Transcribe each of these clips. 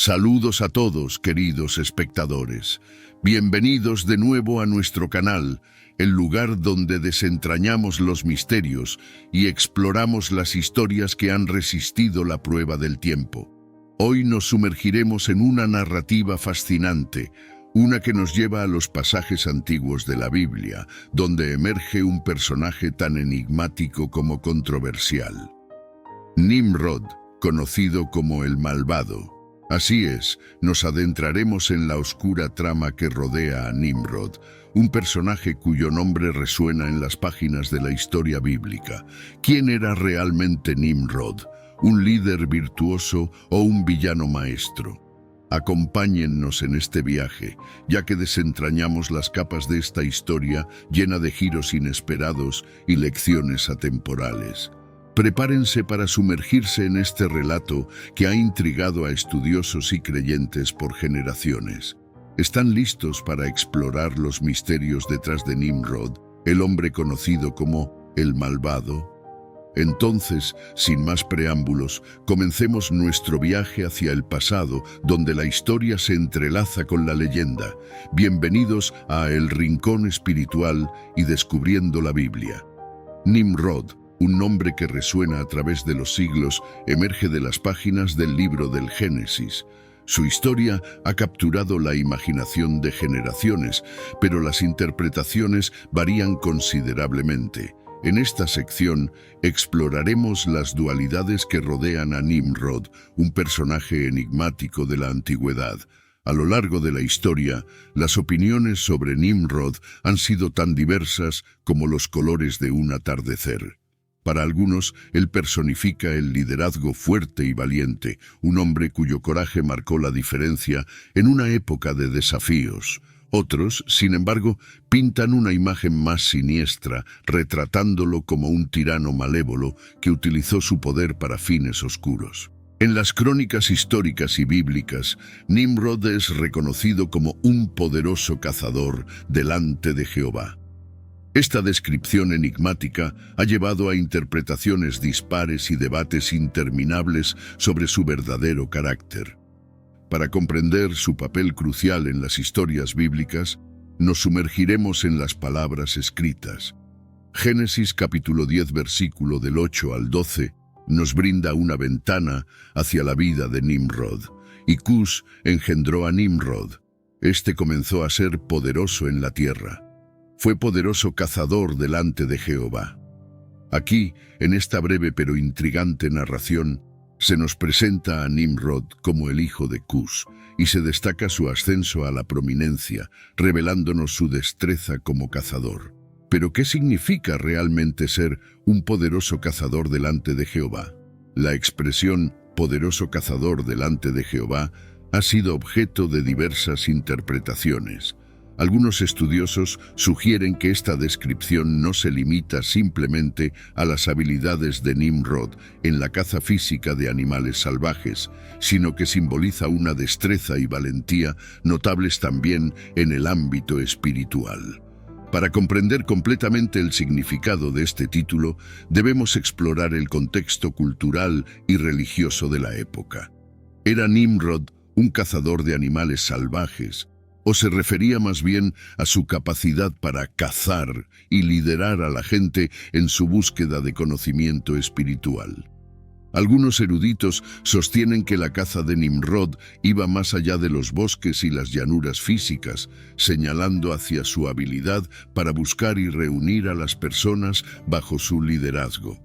Saludos a todos, queridos espectadores. Bienvenidos de nuevo a nuestro canal, el lugar donde desentrañamos los misterios y exploramos las historias que han resistido la prueba del tiempo. Hoy nos sumergiremos en una narrativa fascinante, una que nos lleva a los pasajes antiguos de la Biblia, donde emerge un personaje tan enigmático como controversial. Nimrod, conocido como el Malvado. Así es, nos adentraremos en la oscura trama que rodea a Nimrod, un personaje cuyo nombre resuena en las páginas de la historia bíblica. ¿Quién era realmente Nimrod? ¿Un líder virtuoso o un villano maestro? Acompáñennos en este viaje, ya que desentrañamos las capas de esta historia llena de giros inesperados y lecciones atemporales. Prepárense para sumergirse en este relato que ha intrigado a estudiosos y creyentes por generaciones. ¿Están listos para explorar los misterios detrás de Nimrod, el hombre conocido como el Malvado? Entonces, sin más preámbulos, comencemos nuestro viaje hacia el pasado, donde la historia se entrelaza con la leyenda. Bienvenidos a El Rincón Espiritual y Descubriendo la Biblia. Nimrod, un nombre que resuena a través de los siglos, emerge de las páginas del libro del Génesis. Su historia ha capturado la imaginación de generaciones, pero las interpretaciones varían considerablemente. En esta sección exploraremos las dualidades que rodean a Nimrod, un personaje enigmático de la antigüedad. A lo largo de la historia, las opiniones sobre Nimrod han sido tan diversas como los colores de un atardecer. Para algunos, él personifica el liderazgo fuerte y valiente, un hombre cuyo coraje marcó la diferencia en una época de desafíos. Otros, sin embargo, pintan una imagen más siniestra, retratándolo como un tirano malévolo que utilizó su poder para fines oscuros. En las crónicas históricas y bíblicas, Nimrod es reconocido como un poderoso cazador delante de Jehová. Esta descripción enigmática ha llevado a interpretaciones dispares y debates interminables sobre su verdadero carácter. Para comprender su papel crucial en las historias bíblicas, nos sumergiremos en las palabras escritas. Génesis capítulo 10 versículo del 8 al 12 nos brinda una ventana hacia la vida de Nimrod. Y Cush engendró a Nimrod. Este comenzó a ser poderoso en la tierra. Fue poderoso cazador delante de Jehová. Aquí, en esta breve pero intrigante narración, se nos presenta a Nimrod como el hijo de Cush y se destaca su ascenso a la prominencia, revelándonos su destreza como cazador. ¿Pero qué significa realmente ser un poderoso cazador delante de Jehová? La expresión poderoso cazador delante de Jehová ha sido objeto de diversas interpretaciones. Algunos estudiosos sugieren que esta descripción no se limita simplemente a las habilidades de Nimrod en la caza física de animales salvajes, sino que simboliza una destreza y valentía notables también en el ámbito espiritual. Para comprender completamente el significado de este título, debemos explorar el contexto cultural y religioso de la época. ¿Era Nimrod un cazador de animales salvajes? ¿O se refería más bien a su capacidad para cazar y liderar a la gente en su búsqueda de conocimiento espiritual? Algunos eruditos sostienen que la caza de Nimrod iba más allá de los bosques y las llanuras físicas, señalando hacia su habilidad para buscar y reunir a las personas bajo su liderazgo.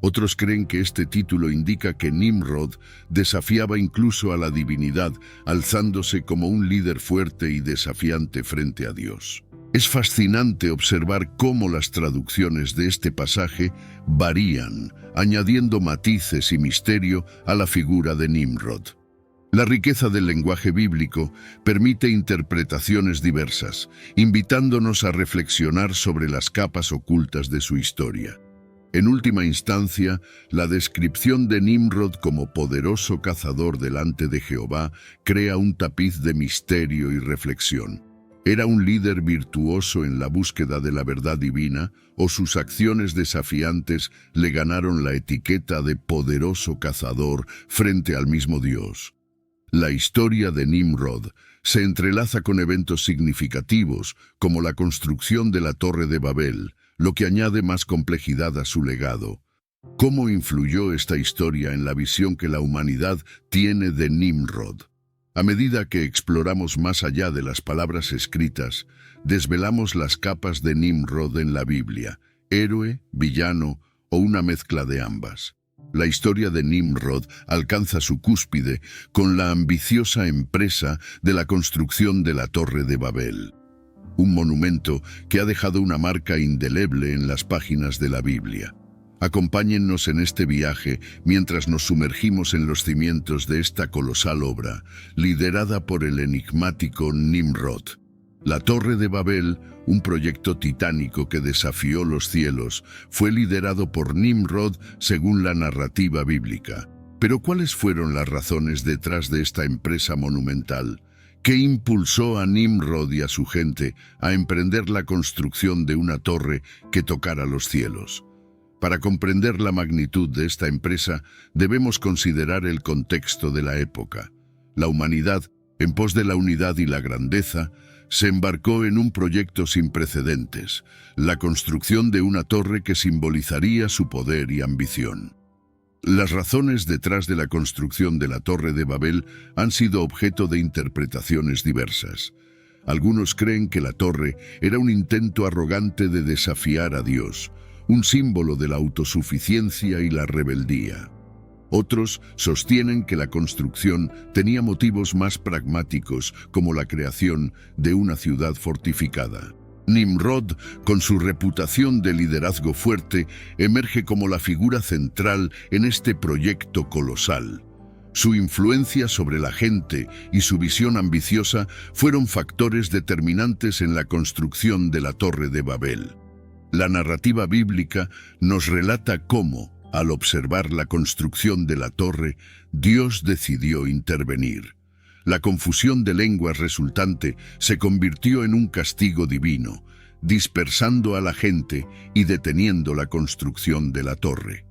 Otros creen que este título indica que Nimrod desafiaba incluso a la divinidad, alzándose como un líder fuerte y desafiante frente a Dios. Es fascinante observar cómo las traducciones de este pasaje varían, añadiendo matices y misterio a la figura de Nimrod. La riqueza del lenguaje bíblico permite interpretaciones diversas, invitándonos a reflexionar sobre las capas ocultas de su historia. En última instancia, la descripción de Nimrod como poderoso cazador delante de Jehová crea un tapiz de misterio y reflexión. ¿Era un líder virtuoso en la búsqueda de la verdad divina o sus acciones desafiantes le ganaron la etiqueta de poderoso cazador frente al mismo Dios? La historia de Nimrod se entrelaza con eventos significativos como la construcción de la Torre de Babel, lo que añade más complejidad a su legado. ¿Cómo influyó esta historia en la visión que la humanidad tiene de Nimrod? A medida que exploramos más allá de las palabras escritas, desvelamos las capas de Nimrod en la Biblia, héroe, villano o una mezcla de ambas. La historia de Nimrod alcanza su cúspide con la ambiciosa empresa de la construcción de la Torre de Babel, un monumento que ha dejado una marca indeleble en las páginas de la Biblia. Acompáñennos en este viaje mientras nos sumergimos en los cimientos de esta colosal obra, liderada por el enigmático Nimrod. La Torre de Babel, un proyecto titánico que desafió los cielos, fue liderado por Nimrod según la narrativa bíblica. Pero ¿cuáles fueron las razones detrás de esta empresa monumental? ¿Qué impulsó a Nimrod y a su gente a emprender la construcción de una torre que tocara los cielos? Para comprender la magnitud de esta empresa, debemos considerar el contexto de la época. La humanidad, en pos de la unidad y la grandeza, se embarcó en un proyecto sin precedentes, la construcción de una torre que simbolizaría su poder y ambición. Las razones detrás de la construcción de la Torre de Babel han sido objeto de interpretaciones diversas. Algunos creen que la torre era un intento arrogante de desafiar a Dios, un símbolo de la autosuficiencia y la rebeldía. Otros sostienen que la construcción tenía motivos más pragmáticos, como la creación de una ciudad fortificada. Nimrod, con su reputación de liderazgo fuerte, emerge como la figura central en este proyecto colosal. Su influencia sobre la gente y su visión ambiciosa fueron factores determinantes en la construcción de la Torre de Babel. La narrativa bíblica nos relata cómo, al observar la construcción de la torre, Dios decidió intervenir. La confusión de lenguas resultante se convirtió en un castigo divino, dispersando a la gente y deteniendo la construcción de la torre.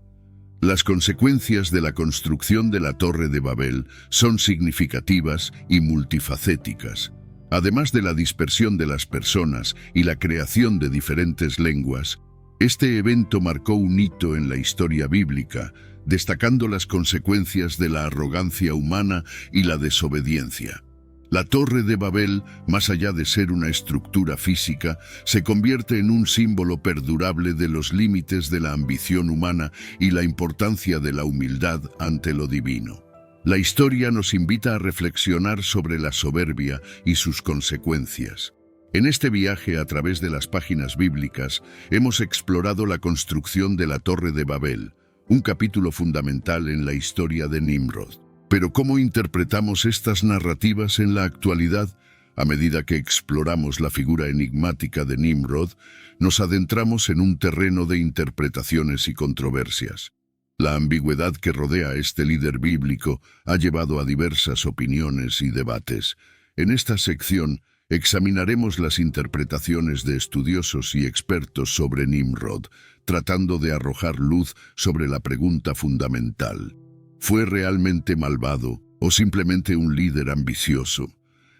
Las consecuencias de la construcción de la Torre de Babel son significativas y multifacéticas. Además de la dispersión de las personas y la creación de diferentes lenguas, este evento marcó un hito en la historia bíblica, destacando las consecuencias de la arrogancia humana y la desobediencia. La Torre de Babel, más allá de ser una estructura física, se convierte en un símbolo perdurable de los límites de la ambición humana y la importancia de la humildad ante lo divino. La historia nos invita a reflexionar sobre la soberbia y sus consecuencias. En este viaje a través de las páginas bíblicas, hemos explorado la construcción de la Torre de Babel, un capítulo fundamental en la historia de Nimrod. Pero ¿cómo interpretamos estas narrativas en la actualidad? A medida que exploramos la figura enigmática de Nimrod, nos adentramos en un terreno de interpretaciones y controversias. La ambigüedad que rodea a este líder bíblico ha llevado a diversas opiniones y debates. En esta sección, examinaremos las interpretaciones de estudiosos y expertos sobre Nimrod, tratando de arrojar luz sobre la pregunta fundamental: ¿fue realmente malvado o simplemente un líder ambicioso?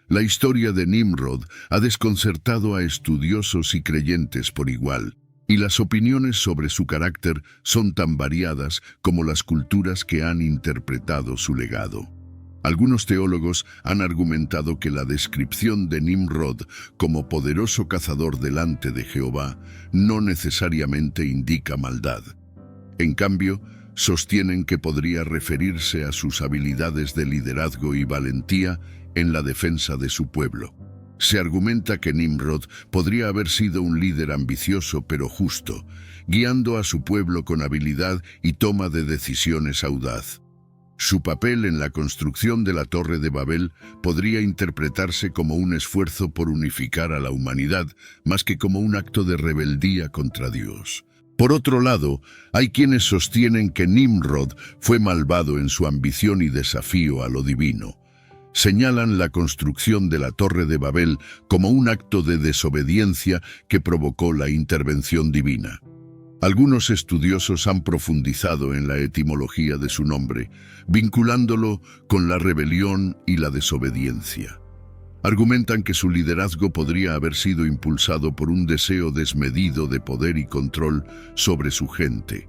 La historia de Nimrod ha desconcertado a estudiosos y creyentes por igual, y las opiniones sobre su carácter son tan variadas como las culturas que han interpretado su legado. Algunos teólogos han argumentado que la descripción de Nimrod como poderoso cazador delante de Jehová no necesariamente indica maldad. En cambio, sostienen que podría referirse a sus habilidades de liderazgo y valentía en la defensa de su pueblo. Se argumenta que Nimrod podría haber sido un líder ambicioso pero justo, guiando a su pueblo con habilidad y toma de decisiones audaz. Su papel en la construcción de la Torre de Babel podría interpretarse como un esfuerzo por unificar a la humanidad, más que como un acto de rebeldía contra Dios. Por otro lado, hay quienes sostienen que Nimrod fue malvado en su ambición y desafío a lo divino. Señalan la construcción de la Torre de Babel como un acto de desobediencia que provocó la intervención divina. Algunos estudiosos han profundizado en la etimología de su nombre, vinculándolo con la rebelión y la desobediencia. Argumentan que su liderazgo podría haber sido impulsado por un deseo desmedido de poder y control sobre su gente.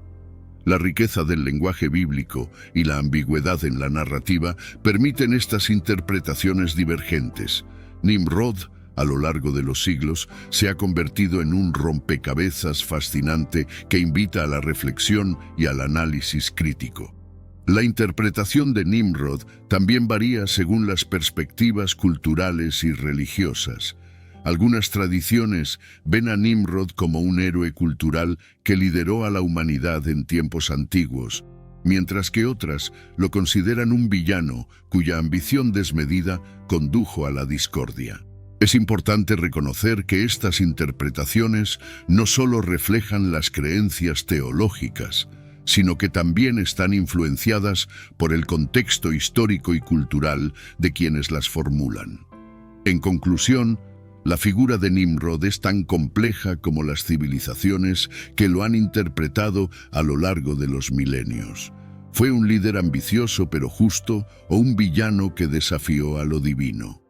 La riqueza del lenguaje bíblico y la ambigüedad en la narrativa permiten estas interpretaciones divergentes. Nimrod, a lo largo de los siglos, se ha convertido en un rompecabezas fascinante que invita a la reflexión y al análisis crítico. La interpretación de Nimrod también varía según las perspectivas culturales y religiosas. Algunas tradiciones ven a Nimrod como un héroe cultural que lideró a la humanidad en tiempos antiguos, mientras que otras lo consideran un villano cuya ambición desmedida condujo a la discordia. Es importante reconocer que estas interpretaciones no solo reflejan las creencias teológicas, sino que también están influenciadas por el contexto histórico y cultural de quienes las formulan. En conclusión, la figura de Nimrod es tan compleja como las civilizaciones que lo han interpretado a lo largo de los milenios. ¿Fue un líder ambicioso pero justo o un villano que desafió a lo divino?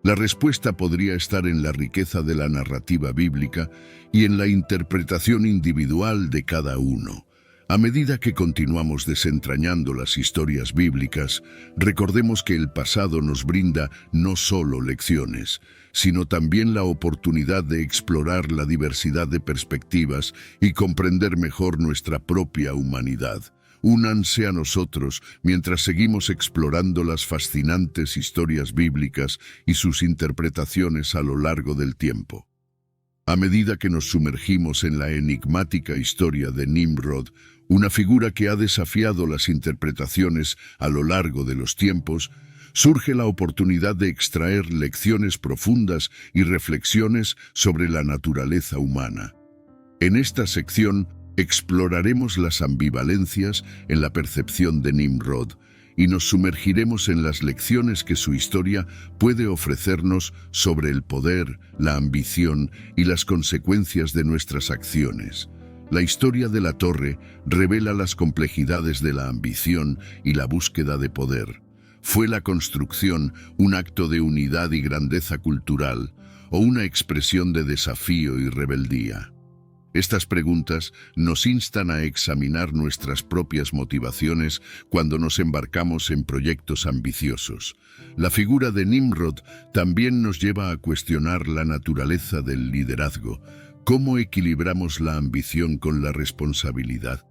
La respuesta podría estar en la riqueza de la narrativa bíblica y en la interpretación individual de cada uno. A medida que continuamos desentrañando las historias bíblicas, recordemos que el pasado nos brinda no solo lecciones, sino también la oportunidad de explorar la diversidad de perspectivas y comprender mejor nuestra propia humanidad. Únanse a nosotros mientras seguimos explorando las fascinantes historias bíblicas y sus interpretaciones a lo largo del tiempo. A medida que nos sumergimos en la enigmática historia de Nimrod, una figura que ha desafiado las interpretaciones a lo largo de los tiempos, surge la oportunidad de extraer lecciones profundas y reflexiones sobre la naturaleza humana. En esta sección exploraremos las ambivalencias en la percepción de Nimrod y nos sumergiremos en las lecciones que su historia puede ofrecernos sobre el poder, la ambición y las consecuencias de nuestras acciones. La historia de la torre revela las complejidades de la ambición y la búsqueda de poder. ¿Fue la construcción un acto de unidad y grandeza cultural o una expresión de desafío y rebeldía? Estas preguntas nos instan a examinar nuestras propias motivaciones cuando nos embarcamos en proyectos ambiciosos. La figura de Nimrod también nos lleva a cuestionar la naturaleza del liderazgo. ¿Cómo equilibramos la ambición con la responsabilidad?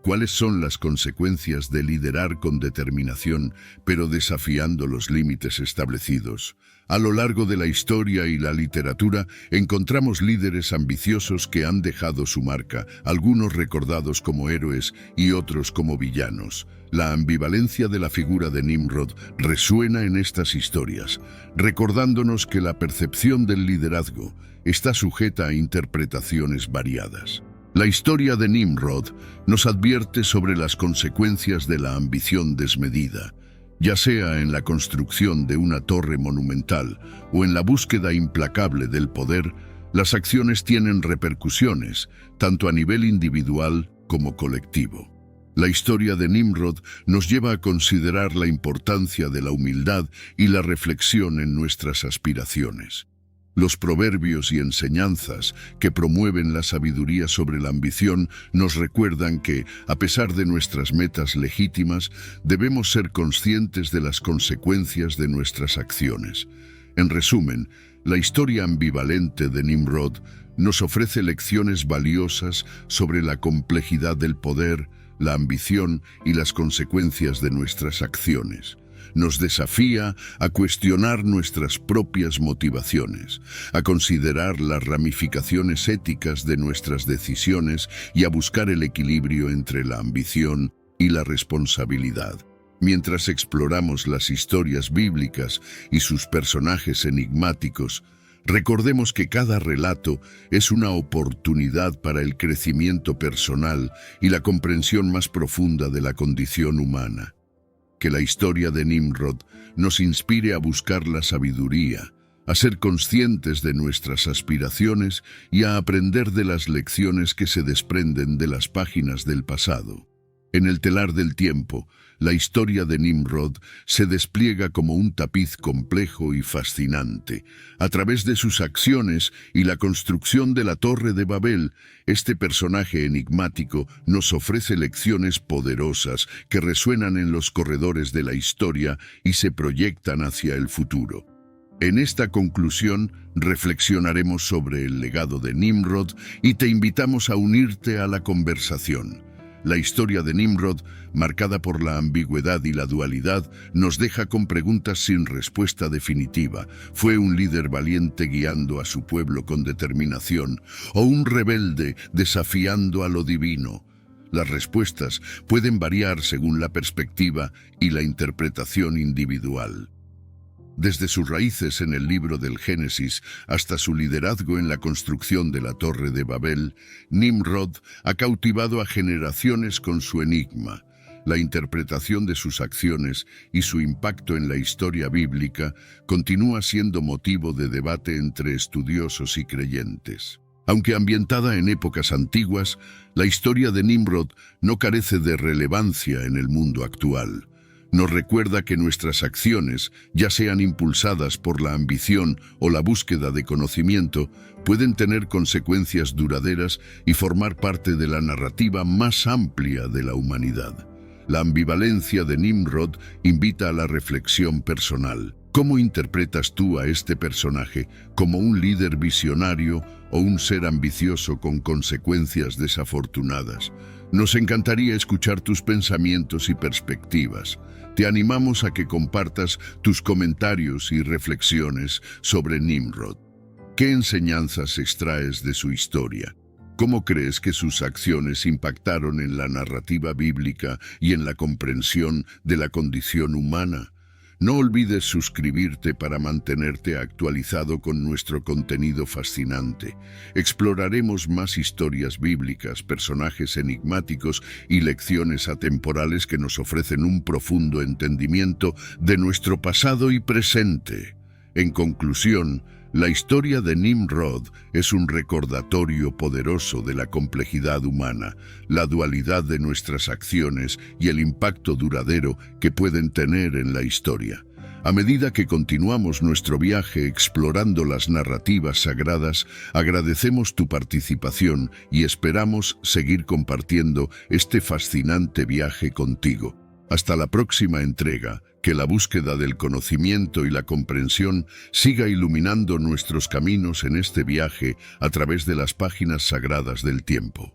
¿Cuáles son las consecuencias de liderar con determinación, pero desafiando los límites establecidos? A lo largo de la historia y la literatura encontramos líderes ambiciosos que han dejado su marca, algunos recordados como héroes y otros como villanos. La ambivalencia de la figura de Nimrod resuena en estas historias, recordándonos que la percepción del liderazgo está sujeta a interpretaciones variadas. La historia de Nimrod nos advierte sobre las consecuencias de la ambición desmedida, ya sea en la construcción de una torre monumental o en la búsqueda implacable del poder. Las acciones tienen repercusiones, tanto a nivel individual como colectivo. La historia de Nimrod nos lleva a considerar la importancia de la humildad y la reflexión en nuestras aspiraciones. Los proverbios y enseñanzas que promueven la sabiduría sobre la ambición nos recuerdan que, a pesar de nuestras metas legítimas, debemos ser conscientes de las consecuencias de nuestras acciones. En resumen, la historia ambivalente de Nimrod nos ofrece lecciones valiosas sobre la complejidad del poder, la ambición y las consecuencias de nuestras acciones. Nos desafía a cuestionar nuestras propias motivaciones, a considerar las ramificaciones éticas de nuestras decisiones y a buscar el equilibrio entre la ambición y la responsabilidad. Mientras exploramos las historias bíblicas y sus personajes enigmáticos, recordemos que cada relato es una oportunidad para el crecimiento personal y la comprensión más profunda de la condición humana. Que la historia de Nimrod nos inspire a buscar la sabiduría, a ser conscientes de nuestras aspiraciones y a aprender de las lecciones que se desprenden de las páginas del pasado. En el telar del tiempo, la historia de Nimrod se despliega como un tapiz complejo y fascinante. A través de sus acciones y la construcción de la Torre de Babel, este personaje enigmático nos ofrece lecciones poderosas que resuenan en los corredores de la historia y se proyectan hacia el futuro. En esta conclusión, reflexionaremos sobre el legado de Nimrod y te invitamos a unirte a la conversación. La historia de Nimrod, marcada por la ambigüedad y la dualidad, nos deja con preguntas sin respuesta definitiva. ¿Fue un líder valiente guiando a su pueblo con determinación o un rebelde desafiando a lo divino? Las respuestas pueden variar según la perspectiva y la interpretación individual. Desde sus raíces en el libro del Génesis hasta su liderazgo en la construcción de la Torre de Babel, Nimrod ha cautivado a generaciones con su enigma. La interpretación de sus acciones y su impacto en la historia bíblica continúa siendo motivo de debate entre estudiosos y creyentes. Aunque ambientada en épocas antiguas, la historia de Nimrod no carece de relevancia en el mundo actual. Nos recuerda que nuestras acciones, ya sean impulsadas por la ambición o la búsqueda de conocimiento, pueden tener consecuencias duraderas y formar parte de la narrativa más amplia de la humanidad. La ambivalencia de Nimrod invita a la reflexión personal. ¿Cómo interpretas tú a este personaje? ¿Como un líder visionario o un ser ambicioso con consecuencias desafortunadas? Nos encantaría escuchar tus pensamientos y perspectivas. Te animamos a que compartas tus comentarios y reflexiones sobre Nimrod. ¿Qué enseñanzas extraes de su historia? ¿Cómo crees que sus acciones impactaron en la narrativa bíblica y en la comprensión de la condición humana? No olvides suscribirte para mantenerte actualizado con nuestro contenido fascinante. Exploraremos más historias bíblicas, personajes enigmáticos y lecciones atemporales que nos ofrecen un profundo entendimiento de nuestro pasado y presente. En conclusión, la historia de Nimrod es un recordatorio poderoso de la complejidad humana, la dualidad de nuestras acciones y el impacto duradero que pueden tener en la historia. A medida que continuamos nuestro viaje explorando las narrativas sagradas, agradecemos tu participación y esperamos seguir compartiendo este fascinante viaje contigo. Hasta la próxima entrega, que la búsqueda del conocimiento y la comprensión siga iluminando nuestros caminos en este viaje a través de las páginas sagradas del tiempo.